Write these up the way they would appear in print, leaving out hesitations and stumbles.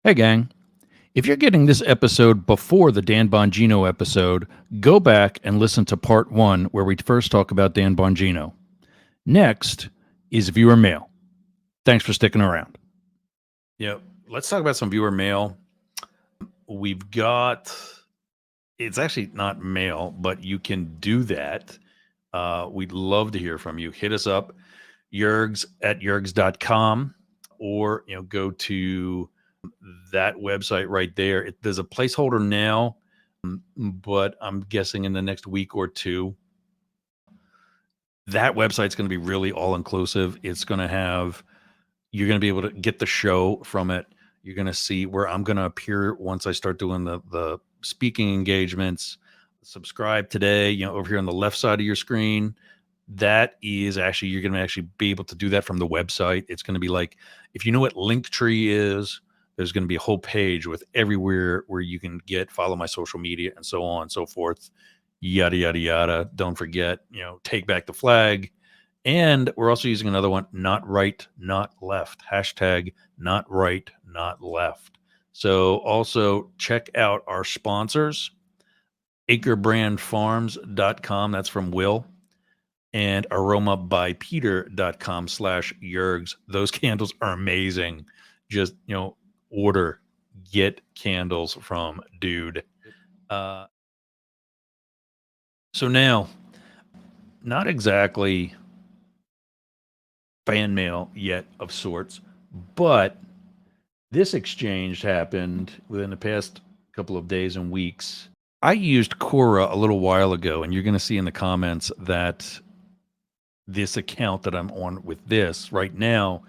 Hey, gang. If you're getting this episode before the Dan Bongino episode, go back and listen to part one where we first talk about Dan Bongino. Next is viewer mail. Thanks for sticking around. Yeah, let's talk about some viewer mail. We've got, it's actually not mail, but you can do that. We'd love to hear from you. Hit us up, Yergz at yergz.com, or go to that website right there. There's a placeholder now, but I'm guessing in the next week or two, that website's going to be really all inclusive. It's going to have, you're going to be able to get the show from it. You're going to see where I'm going to appear once I start doing the speaking engagements. Subscribe today, over here on the left side of your screen. That is actually, you're going to actually be able to do that from the website. It's going to be like, if you know what Linktree is, there's going to be a whole page with everywhere where you can follow my social media and so on and so forth, yada, yada, yada. Don't forget, take back the flag. And we're also using another one, not right, not left. Hashtag not right, not left. So also check out our sponsors, acrebrandfarms.com. That's from Will. And aromabypeter.com/Yergz. Those candles are amazing. Just, order, get candles from dude. So now, not exactly fan mail yet of sorts, but this exchange happened within the past couple of days and weeks. I used Quora a little while ago, and you're going to see in the comments that this account that I'm on with this right now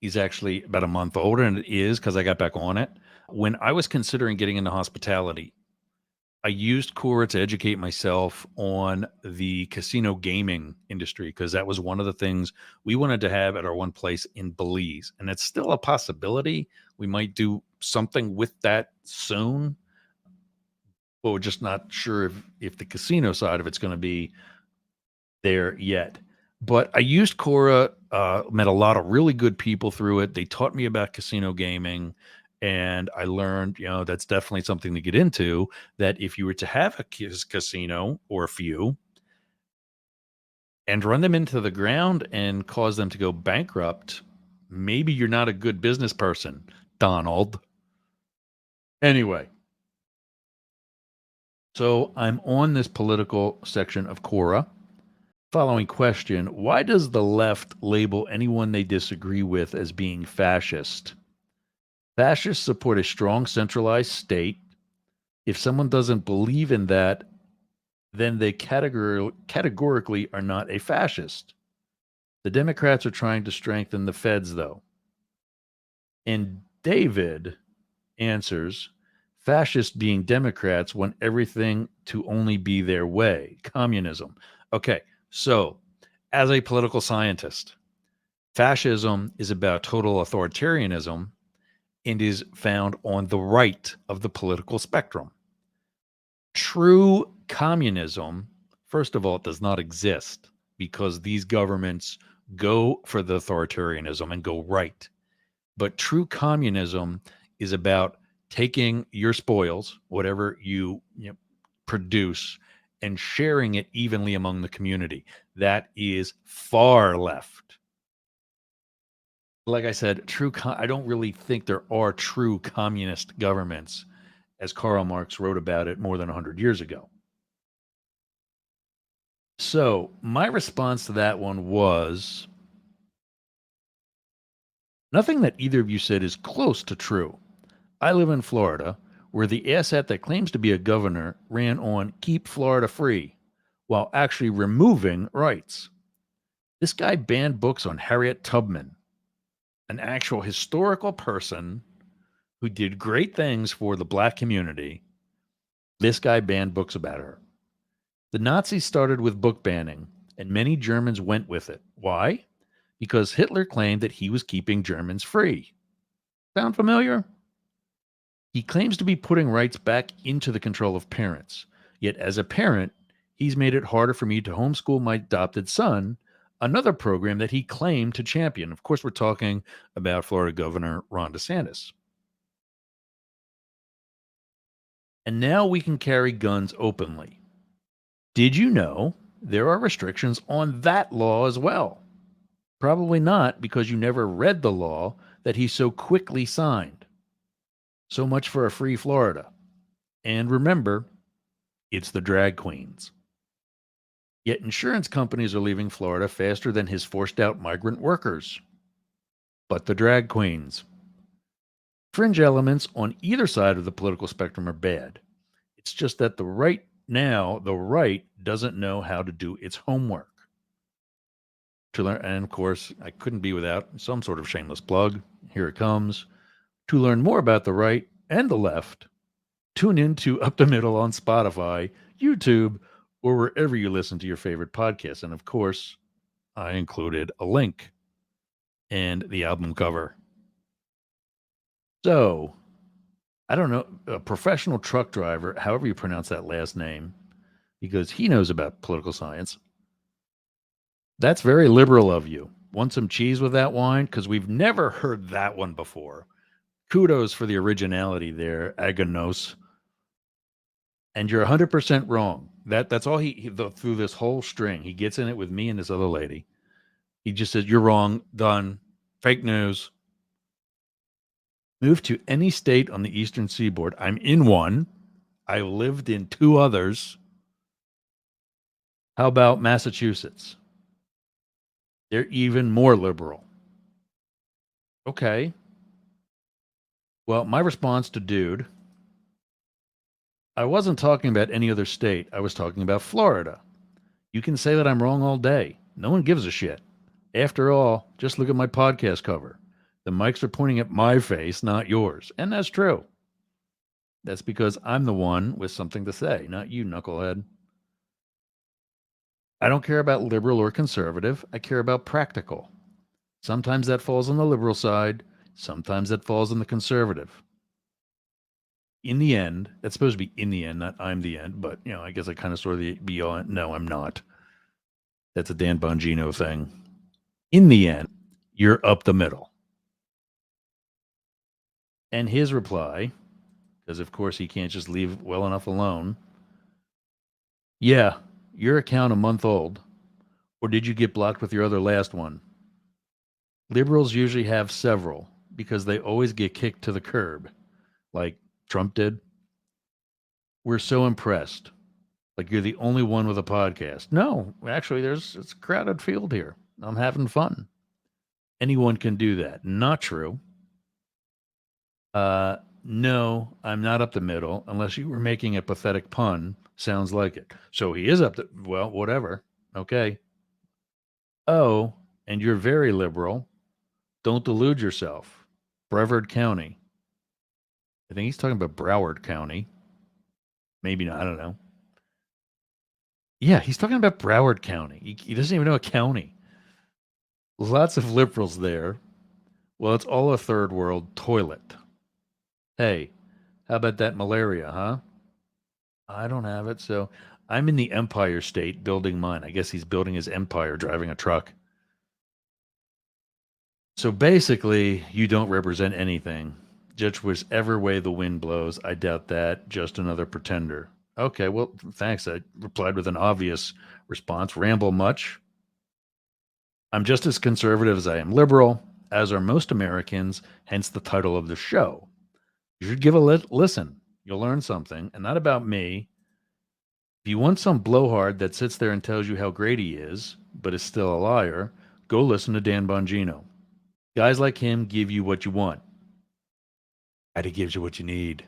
is actually about a month older, and it is because I got back on it. When I was considering getting into hospitality, I used Quora to educate myself on the casino gaming industry because that was one of the things we wanted to have at our one place in Belize. And it's still a possibility. We might do something with that soon, but we're just not sure if the casino side of it's going to be there yet. But I used Quora, met a lot of really good people through it. They taught me about casino gaming, and I learned, that's definitely something to get into. That if you were to have a casino or a few and run them into the ground and cause them to go bankrupt, maybe you're not a good business person, Donald. Anyway, so I'm on this political section of Quora. Following question: why does the left label anyone they disagree with as being fascist? Fascists support a strong centralized state. If someone doesn't believe in that, then they categorically are not a fascist. The Democrats are trying to strengthen the feds, though. And David answers, fascists being Democrats want everything to only be their way. Communism. Okay, so as a political scientist, fascism is about total authoritarianism and is found on the right of the political spectrum. True communism, first of all, it does not exist because these governments go for the authoritarianism and go right. But true communism is about taking your spoils, whatever you produce, and sharing it evenly among the community. That is far left. Like I said, I don't really think there are true communist governments, as Karl Marx wrote about it more than 100 years ago. So my response to that one was, nothing that either of you said is close to true. I live in Florida, where the asset that claims to be a governor ran on keep Florida free, while actually removing rights. This guy banned books on Harriet Tubman, an actual historical person who did great things for the black community. This guy banned books about her. The Nazis started with book banning, and many Germans went with it. Why? Because Hitler claimed that he was keeping Germans free. Sound familiar? He claims to be putting rights back into the control of parents. Yet as a parent, he's made it harder for me to homeschool my adopted son, another program that he claimed to champion. Of course, we're talking about Florida Governor Ron DeSantis. And now we can carry guns openly. Did you know there are restrictions on that law as well? Probably not, because you never read the law that he so quickly signed. So much for a free Florida. And remember, it's the drag queens. Yet insurance companies are leaving Florida faster than his forced out migrant workers. But the drag queens. Fringe elements on either side of the political spectrum are bad. It's just that the right doesn't know how to do its homework. To learn, and of course, I couldn't be without some sort of shameless plug. Here it comes. To learn more about the right and the left, tune in to Up the Middle on Spotify, YouTube, or wherever you listen to your favorite podcasts. And of course, I included a link and the album cover. So, I don't know, a professional truck driver, however you pronounce that last name, because he knows about political science. That's very liberal of you. Want some cheese with that wine? Because we've never heard that one before. Kudos for the originality there, Anagnos. And you're 100% wrong. That's all through this whole string. He gets in it with me and this other lady. He just says, "You're wrong. Done. Fake news." Move to any state on the eastern seaboard. I'm in one. I lived in two others. How about Massachusetts? They're even more liberal. Okay. Well, my response to dude, I wasn't talking about any other state. I was talking about Florida. You can say that I'm wrong all day. No one gives a shit. After all, just look at my podcast cover. The mics are pointing at my face, not yours. And that's true. That's because I'm the one with something to say, not you, knucklehead. I don't care about liberal or conservative. I care about practical. Sometimes that falls on the liberal side. Sometimes that falls on the conservative. In the end, that's supposed to be in the end, not I'm the end. But, I guess I kind of sort of the beyond. No, I'm not. That's a Dan Bongino thing. In the end, you're up the middle. And his reply, because of course he can't just leave well enough alone. Yeah, your account a month old. Or did you get blocked with your other last one? Liberals usually have several because they always get kicked to the curb, like Trump did. We're so impressed. Like you're the only one with a podcast. No, actually, it's a crowded field here. I'm having fun. Anyone can do that. Not true. No, I'm not up the middle unless you were making a pathetic pun. Sounds like it. So he is up the, well, whatever. Okay. Oh, and you're very liberal. Don't delude yourself. Brevard County. I think he's talking about Broward County. Maybe not. I don't know. Yeah, he's talking about Broward County. He doesn't even know a county. Lots of liberals there. Well, it's all a third world toilet. Hey, how about that malaria, huh? I don't have it, so I'm in the Empire State building mine. I guess he's building his empire driving a truck. So basically, you don't represent anything. Just whichever way the wind blows, I doubt that. Just another pretender. Okay, well, thanks. I replied with an obvious response. Ramble much? I'm just as conservative as I am liberal, as are most Americans, hence the title of the show. You should give a listen. You'll learn something, and not about me. If you want some blowhard that sits there and tells you how great he is, but is still a liar, go listen to Dan Bongino. Guys like him give you what you want. And he gives you what you need.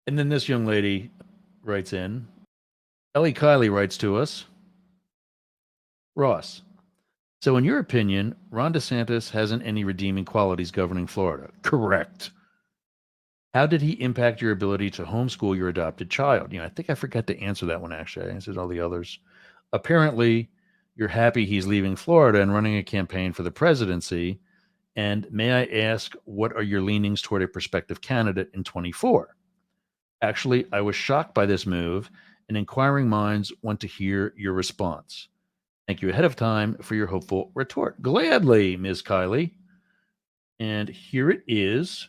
And then this young lady writes in. Kiley writes to us. Ross. So in your opinion, Ron DeSantis hasn't any redeeming qualities governing Florida. Correct. How did he impact your ability to homeschool your adopted child? I think I forgot to answer that one, actually. I answered all the others. Apparently, you're happy he's leaving Florida and running a campaign for the presidency. And may I ask, what are your leanings toward a prospective candidate in 24? Actually, I was shocked by this move, and inquiring minds want to hear your response. Thank you ahead of time for your hopeful retort. Gladly, Ms. Kiley. And here it is.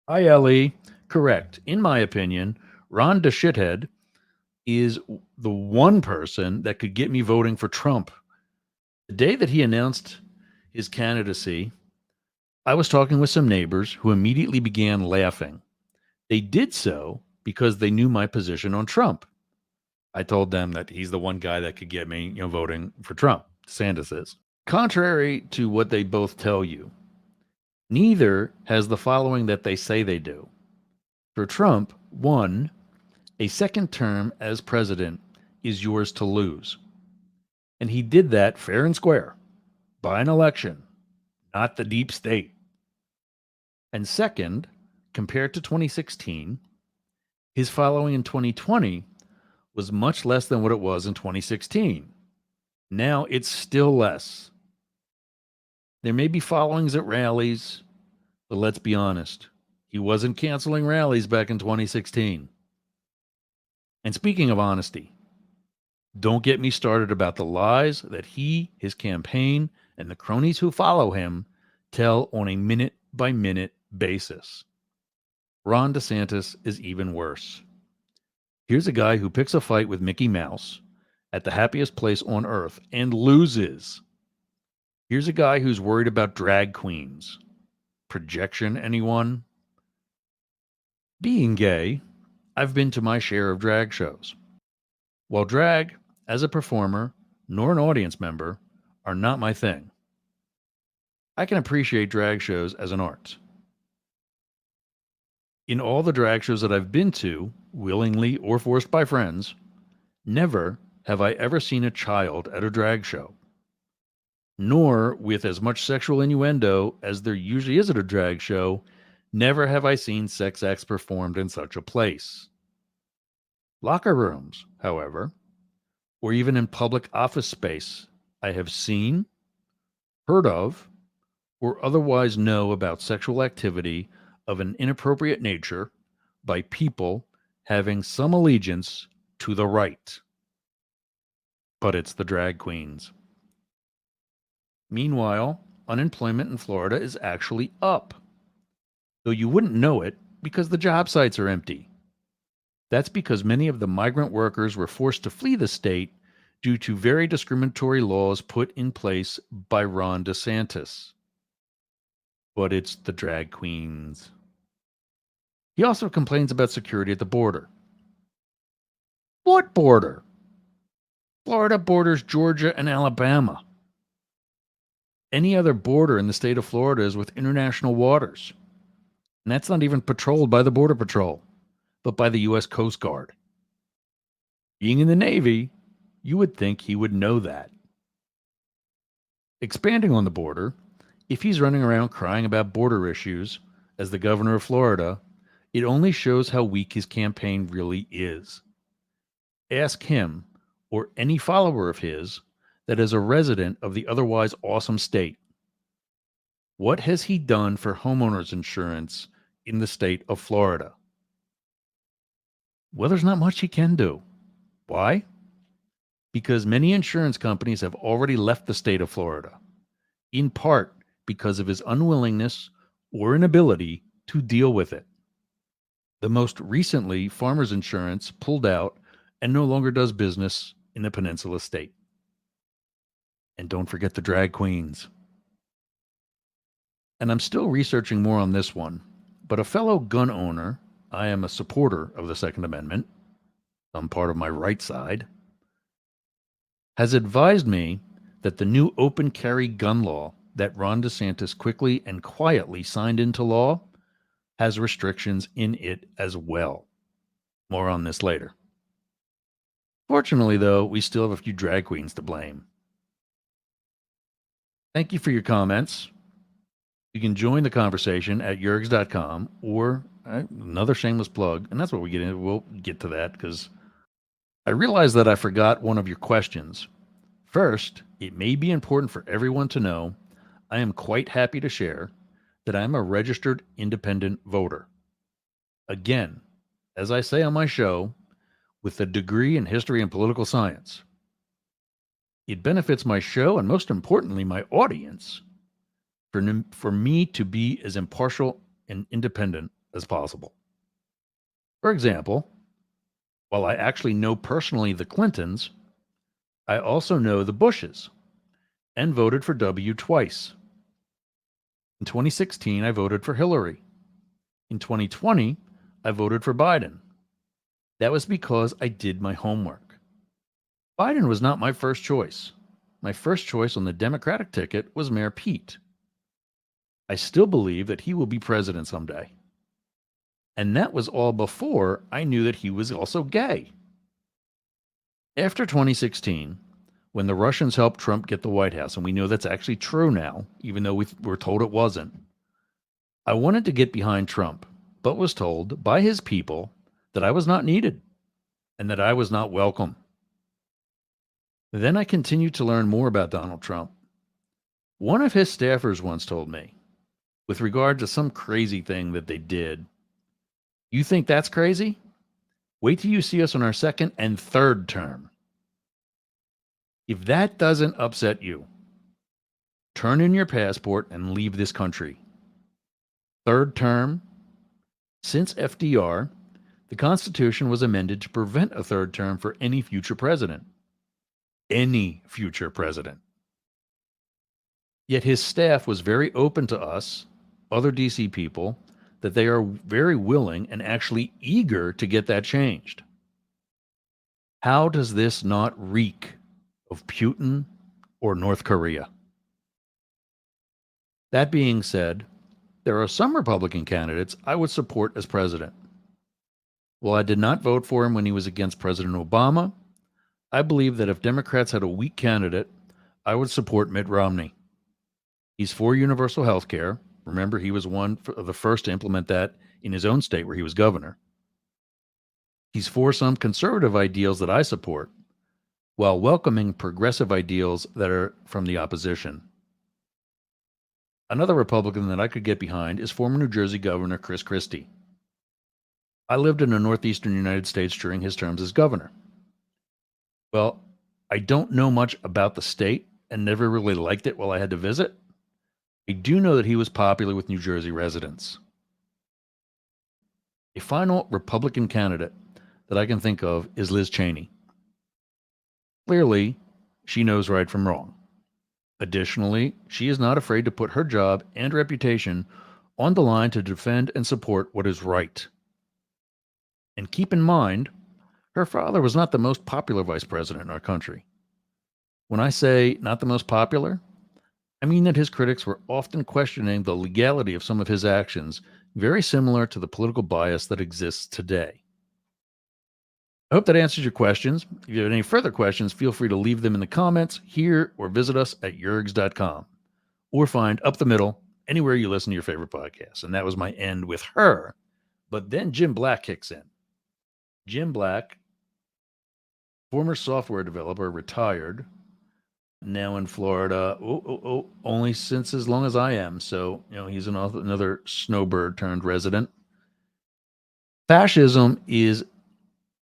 Hi, Ellie. Correct. In my opinion, Ron DeShithead is the one person that could get me voting for Trump. The day that he announced his candidacy, I was talking with some neighbors who immediately began laughing. They did so because they knew my position on Trump. I told them that he's the one guy that could get me, voting for Trump. DeSantis is. Contrary to what they both tell you, neither has the following that they say they do. For Trump, one, a second term as president is yours to lose. And he did that fair and square by an election, not the deep state. And second, compared to 2016, his following in 2020 was much less than what it was in 2016. Now it's still less. There may be followings at rallies, but let's be honest, he wasn't canceling rallies back in 2016. And speaking of honesty, don't get me started about the lies that he, his campaign, and the cronies who follow him tell on a minute-by-minute basis. Ron DeSantis is even worse. Here's a guy who picks a fight with Mickey Mouse at the happiest place on earth and loses. Here's a guy who's worried about drag queens. Projection, anyone? Being gay, I've been to my share of drag shows. While drag, as a performer, nor an audience member, are not my thing, I can appreciate drag shows as an art. In all the drag shows that I've been to, willingly or forced by friends, never have I ever seen a child at a drag show. Nor, with as much sexual innuendo as there usually is at a drag show, never have I seen sex acts performed in such a place. Locker rooms, however, or even in public office space, I have seen, heard of, or otherwise know about sexual activity of an inappropriate nature by people having some allegiance to the right. But it's the drag queens. Meanwhile, unemployment in Florida is actually up, though you wouldn't know it because the job sites are empty. That's because many of the migrant workers were forced to flee the state due to very discriminatory laws put in place by Ron DeSantis. But it's the drag queens. He also complains about security at the border. What border? Florida borders Georgia and Alabama. Any other border in the state of Florida is with international waters. And that's not even patrolled by the Border Patrol, but by the U.S. Coast Guard. Being in the Navy, you would think he would know that. Expanding on the border, if he's running around crying about border issues as the governor of Florida, it only shows how weak his campaign really is. Ask him, or any follower of his, that is a resident of the otherwise awesome state. What has he done for homeowners insurance in the state of Florida? Well, there's not much he can do. Why? Because many insurance companies have already left the state of Florida, in part because of his unwillingness or inability to deal with it. The most recently, Farmers Insurance pulled out and no longer does business in the Peninsula State. And don't forget the drag queens. And I'm still researching more on this one, but a fellow gun owner, I am a supporter of the Second Amendment, some part of my right side, has advised me that the new open carry gun law that Ron DeSantis quickly and quietly signed into law has restrictions in it as well. More on this later. Fortunately, though, we still have a few drag queens to blame. Thank you for your comments. You can join the conversation at yergz.com or another shameless plug, and that's what we get into. We'll get to that because I realized that I forgot one of your questions. First, it may be important for everyone to know I am quite happy to share that I am a registered independent voter. Again, as I say on my show, with a degree in history and political science. It benefits my show and, most importantly, my audience for me to be as impartial and independent as possible. For example, while I actually know personally the Clintons, I also know the Bushes and voted for W twice. In 2016, I voted for Hillary. In 2020, I voted for Biden. That was because I did my homework. Biden was not my first choice. My first choice on the Democratic ticket was Mayor Pete. I still believe that he will be president someday. And that was all before I knew that he was also gay. After 2016, when the Russians helped Trump get the White House, and we know that's actually true now, even though we were told it wasn't, I wanted to get behind Trump, but was told by his people that I was not needed and that I was not welcome. Then I continued to learn more about Donald Trump. One of his staffers once told me, with regard to some crazy thing that they did, "You think that's crazy? Wait till you see us on our second and third term. If that doesn't upset you, turn in your passport and leave this country." Third term, since FDR, the Constitution was amended to prevent a third term for any future president. Any future president. Yet his staff was very open to us, other DC people, that they are very willing and actually eager to get that changed. How does this not reek of Putin or North Korea? That being said, there are some Republican candidates I would support as president. While I did not vote for him when he was against President Obama, I believe that if Democrats had a weak candidate, I would support Mitt Romney. He's for universal health care. Remember, he was one of the first to implement that in his own state where he was governor. He's for some conservative ideals that I support, while welcoming progressive ideals that are from the opposition. Another Republican that I could get behind is former New Jersey Governor Chris Christie. I lived in the northeastern United States during his terms as governor. Well, I don't know much about the state and never really liked it while I had to visit. I do know that he was popular with New Jersey residents. A final Republican candidate that I can think of is Liz Cheney. Clearly, she knows right from wrong. Additionally, she is not afraid to put her job and reputation on the line to defend and support what is right. And keep in mind, her father was not the most popular vice president in our country. When I say not the most popular, I mean that his critics were often questioning the legality of some of his actions, very similar to the political bias that exists today. I hope that answers your questions. If you have any further questions, feel free to leave them in the comments here or visit us at yergz.com or find Up the Middle anywhere you listen to your favorite podcasts. And that was my end with her. But then Jim Black kicks in. Jim Black, former software developer, retired, now in Florida, only since as long as I am. So, he's another snowbird turned resident. Fascism is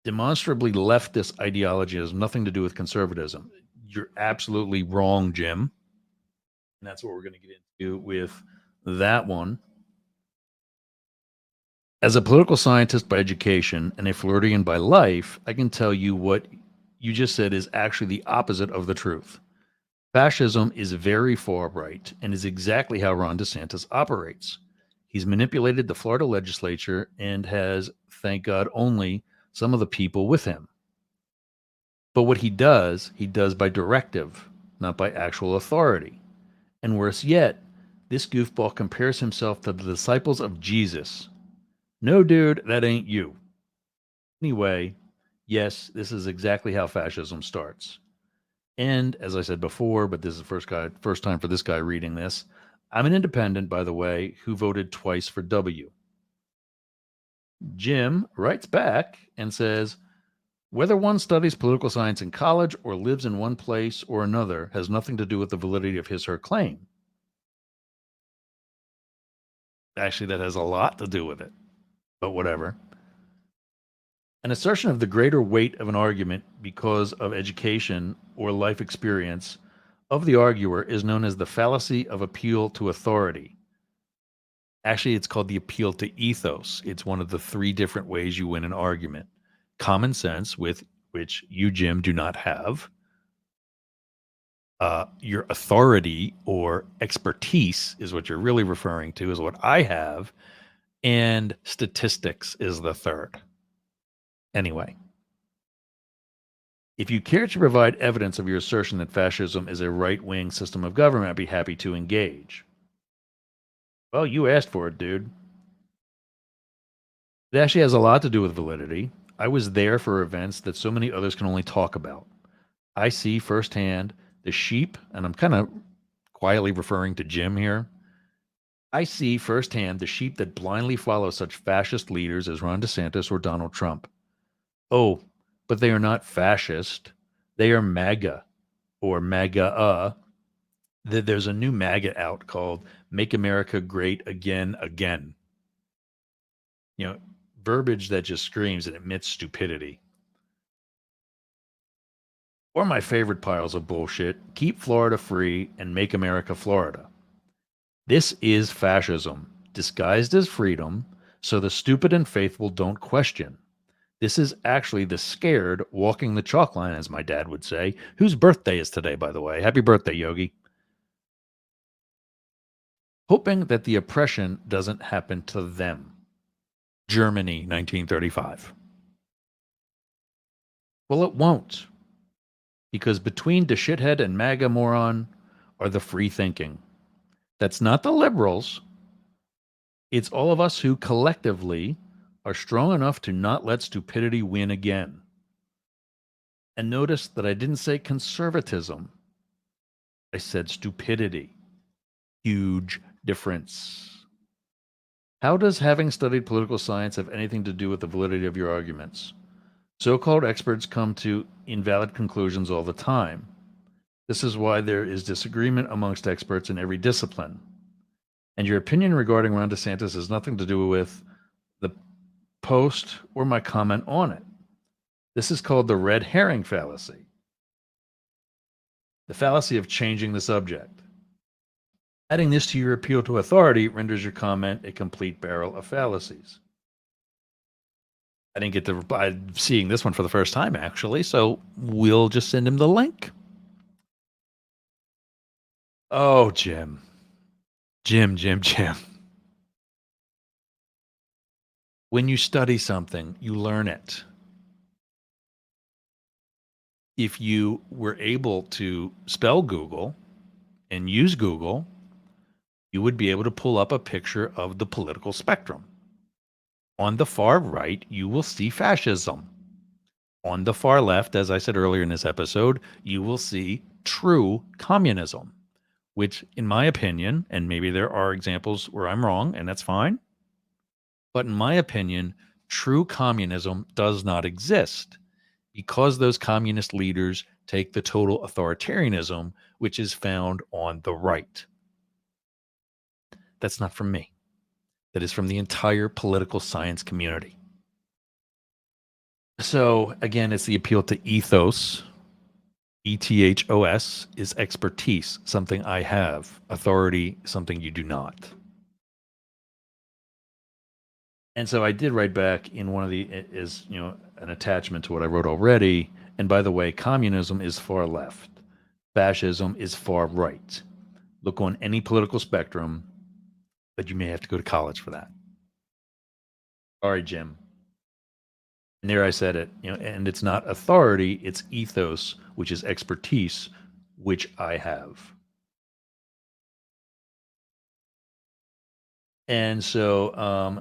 demonstrably leftist ideology. It has nothing to do with conservatism. You're absolutely wrong, Jim. And that's what we're going to get into with that one. As a political scientist by education and a Floridian by life, I can tell you what you just said is actually the opposite of the truth. Fascism is very far right and is exactly how Ron DeSantis operates. He's manipulated the Florida legislature and has, thank God, only some of the people with him. But what he does by directive, not by actual authority. And worse yet, this goofball compares himself to the disciples of Jesus. No, dude, that ain't you. Anyway, yes, this is exactly how fascism starts. And as I said before, but this is the first time for this guy reading this, I'm an independent, by the way, who voted twice for W. Jim writes back and says, whether one studies political science in college or lives in one place or another has nothing to do with the validity of his or her claim. Actually, that has a lot to do with it, but whatever. An assertion of the greater weight of an argument because of education or life experience of the arguer is known as the fallacy of appeal to authority. Actually, it's called the appeal to ethos. It's one of the three different ways you win an argument. Common sense, with which you, Jim, do not have. Your authority or expertise is what you're really referring to, is what I have. And statistics is the third. Anyway, if you care to provide evidence of your assertion that fascism is a right-wing system of government, I'd be happy to engage. Well, you asked for it, dude. It actually has a lot to do with validity. I was there for events that so many others can only talk about. I see firsthand the sheep, and I'm kind of quietly referring to Jim here. I see firsthand the sheep that blindly follow such fascist leaders as Ron DeSantis or Donald Trump. Oh, but they are not fascist. They are MAGA or MAGA. There's a new MAGA out called Make America Great Again, Again. You know, verbiage that just screams and admits stupidity. Or my favorite piles of bullshit, Keep Florida Free and Make America Florida. This is fascism, disguised as freedom, so the stupid and faithful don't question. This is actually the scared walking the chalk line, as my dad would say, whose birthday is today, by the way. Happy birthday, Yogi. Hoping that the oppression doesn't happen to them. Germany, 1935. Well, it won't. Because between the shithead and MAGA moron are the free thinking. That's not the liberals. It's all of us who collectively are strong enough to not let stupidity win again. And notice that I didn't say conservatism. I said stupidity. Huge difference. How does having studied political science have anything to do with the validity of your arguments? So-called experts come to invalid conclusions all the time. This is why there is disagreement amongst experts in every discipline. And your opinion regarding Ron DeSantis has nothing to do with the post or my comment on it. This is called the red herring fallacy. The fallacy of changing the subject. Adding this to your appeal to authority renders your comment a complete barrel of fallacies. I didn't get to reply seeing this one for the first time, actually, so we'll just send him the link. Oh, Jim. Jim. When you study something, you learn it. If you were able to spell Google and use Google, you would be able to pull up a picture of the political spectrum. On the far right, you will see fascism. On the far left, as I said earlier in this episode, you will see true communism, which, in my opinion, and maybe there are examples where I'm wrong, and that's fine, but in my opinion, true communism does not exist because those communist leaders take the total authoritarianism, which is found on the right. That's not from me. That is from the entire political science community. So again, it's the appeal to ethos. ETHOS is expertise, something I have. Authority, something you do not. And so I did write back in one of the, is, an attachment to what I wrote already. And by the way, communism is far left. Fascism is far right. Look on any political spectrum, but you may have to go to college for that. Sorry, Jim. And there I said it, and it's not authority, it's ethos, which is expertise, which I have. And so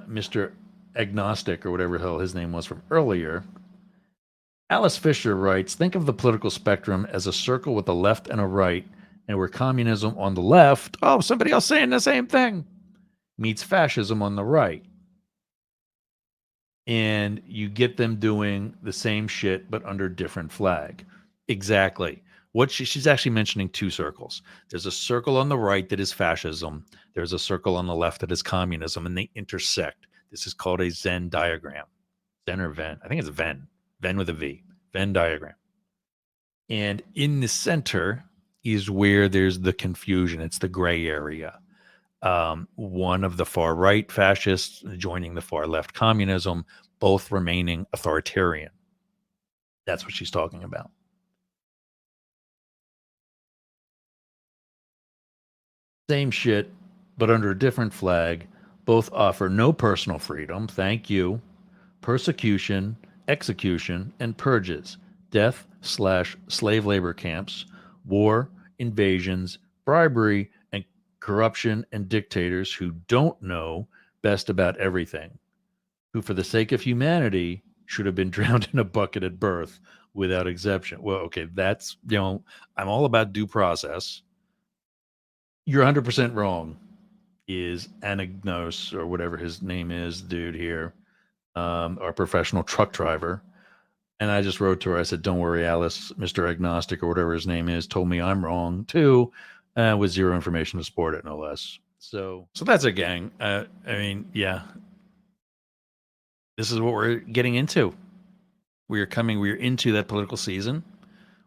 Mr. Agnostic, or whatever the hell his name was from earlier, Alice Fisher writes, think of the political spectrum as a circle with a left and a right, and where communism on the left, oh, somebody else saying the same thing, meets fascism on the right. And you get them doing the same shit, but under different flag. Exactly. What she's actually mentioning two circles. There's a circle on the right that is fascism. There's a circle on the left that is communism, and they intersect. This is called a Venn diagram. Venn or Venn? I think it's Venn. Venn with a V. Venn diagram. And in the center is where there's the confusion. It's the gray area. one of the far right fascists joining the far left communism, both remaining authoritarian. That's what she's talking about. Same shit, but under a different flag. Both offer no personal freedom, thank you, persecution, execution, and purges, death/slave labor camps, war, invasions, bribery, and corruption, and dictators who don't know best about everything, who, for the sake of humanity, should have been drowned in a bucket at birth without exception. Well, okay, that's, I'm all about due process. You're 100% wrong, is Anagnos, or whatever his name is, dude here, our professional truck driver. And I just wrote to her. I said, "Don't worry, Alice. Mr. Agnostic, or whatever his name is, told me I'm wrong too, with zero information to support it, no less." So that's a gang. I mean, yeah, this is what we're getting into. We are into that political season.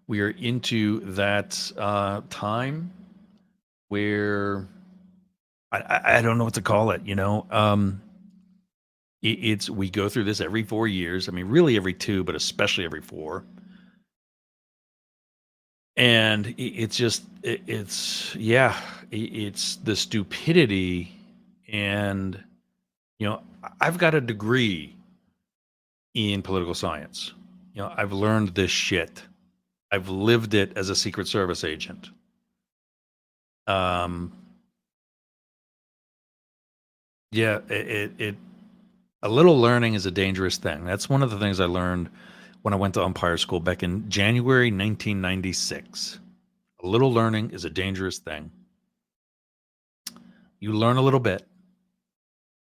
We are into that time where I don't know what to call it. It's we go through this every 4 years. I mean, really every 2, but especially every 4. And it's just it's yeah, it's the stupidity. And I've got a degree in political science. I've learned this shit. I've lived it as a Secret Service agent. Yeah, it a little learning is a dangerous thing. That's one of the things I learned when I went to umpire school back in January 1996. A little learning is a dangerous thing. You learn a little bit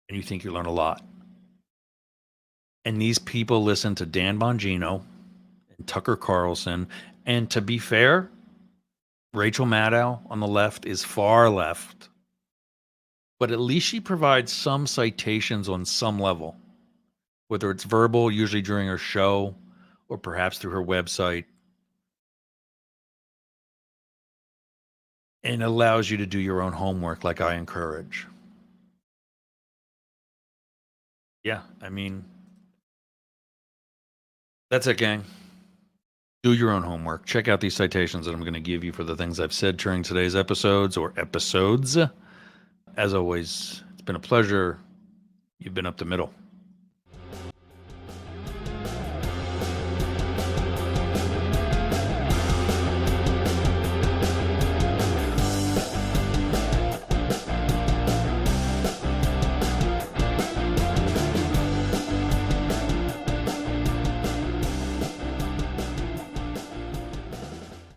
and you think you learn a lot. And these people listen to Dan Bongino and Tucker Carlson. And to be fair, Rachel Maddow on the left is far left. But at least she provides some citations on some level, whether it's verbal, usually during her show, or perhaps through her website. And allows you to do your own homework, like I encourage. Yeah, I mean, that's it, gang. Do your own homework. Check out these citations that I'm going to give you for the things I've said during today's episodes or episodes. As always, it's been a pleasure. You've been up the middle.